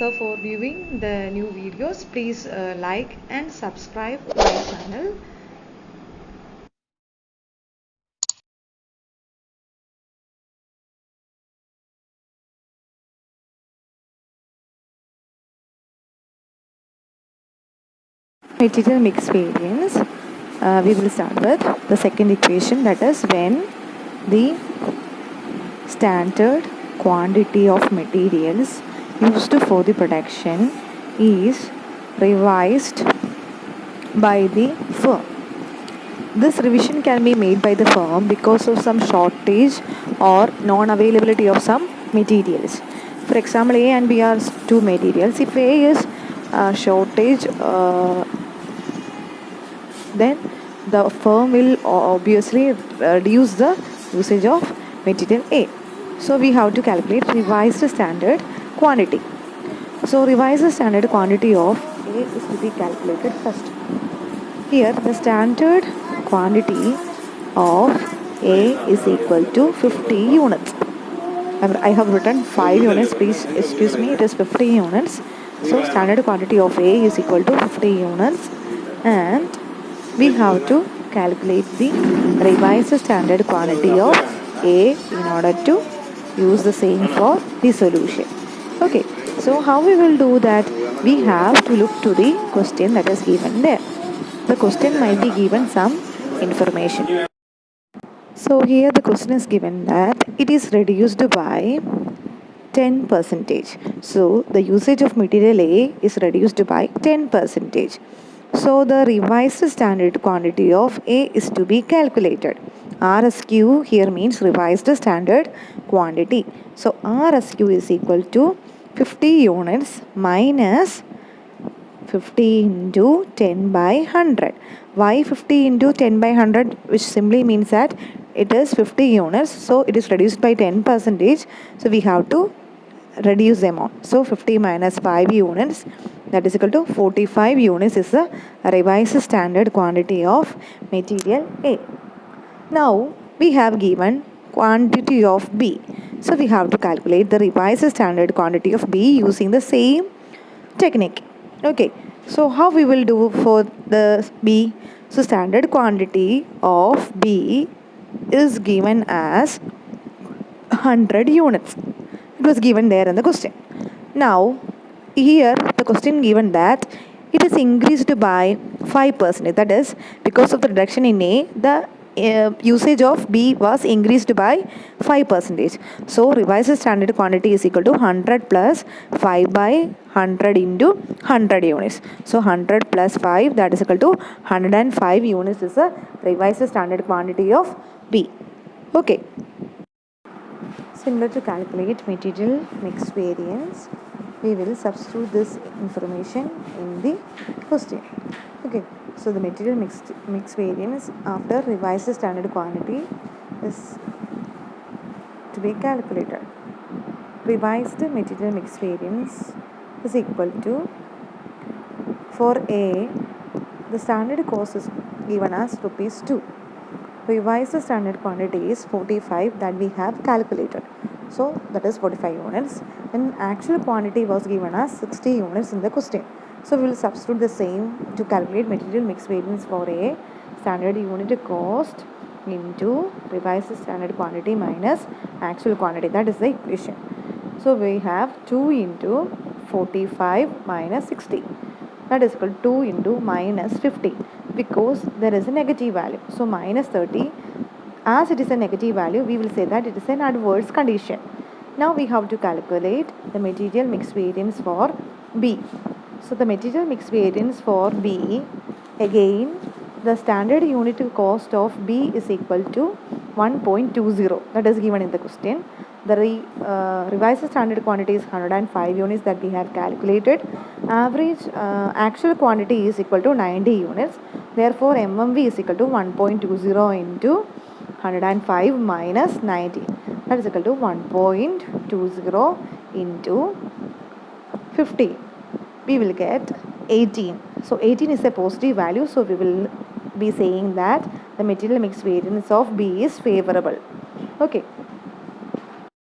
So for viewing the new videos, please like and subscribe my channel. Material mix variance, we will start with the second equation, that is when the standard quantity of materials used for the production is revised by the firm. This revision can be made by the firm because of some shortage or non-availability of some materials. For example, A and B are two materials. If A is shortage, then the firm will obviously reduce the usage of material A. So we have to calculate revised standard quantity. So revised standard quantity of A is to be calculated first. Here the standard quantity of A is equal to 50 units. I have written 5 units, please excuse me, it is 50 units. So standard quantity of A is equal to 50 units, and we have to calculate the revised standard quantity of A in order to use the same for the solution. Okay, so how we will do that? We have to look to the question that is given there. The question might be given some information. So here the question is given that it is reduced by 10 percentage. So the usage of material A is reduced by 10 percentage. So the revised standard quantity of A is to be calculated. RSQ here means revised standard quantity. So RSQ is equal to 50 units minus 50 into 10 by 100. Why 50 into 10 by 100? Which simply means that it is 50 units. So it is reduced by 10 percentage. So we have to reduce the amount. So 50 minus 5 units, that is equal to 45 units is the revised standard quantity of material A. Now we have given quantity of B. So we have to calculate the revised standard quantity of B using the same technique. Okay, so how we will do for the B? So standard quantity of B is given as 100 units. It was given there in the question. Now here the question given that it is increased by 5%. That is, because of the reduction in A, the usage of B was increased by 5%. So revised standard quantity is equal to 100 plus 5 by 100 into 100 units. So 100 plus 5, that is equal to 105 units is the revised standard quantity of B. Okay. Similar to calculate material mix variance, we will substitute this information in the question. Okay, so the material mix variance after revised standard quantity is to be calculated. Revised material mix variance is equal to, for A, the standard cost is given as rupees 2. Revised standard quantity is 45 that we have calculated. So that is 45 units. And actual quantity was given as 60 units in the question. So we will substitute the same to calculate material mix variance for A. Standard unit cost into revised standard quantity minus actual quantity. That is the equation. So we have 2 into 45 minus 60. That is equal to 2 into minus 50, because there is a negative value. So minus 30, as it is a negative value, we will say that it is an adverse condition. Now we have to calculate the material mix variance for B. So the material mix variance for B, again the standard unit cost of B is equal to 1.20. That is given in the question. The revised standard quantity is 105 units that we have calculated. Average actual quantity is equal to 90 units. Therefore, MMV is equal to 1.20 into 105 minus 90. That is equal to 1.20 into 50. We will get 18. So 18 is a positive value. So we will be saying that the material mix variance of B is favorable. Okay.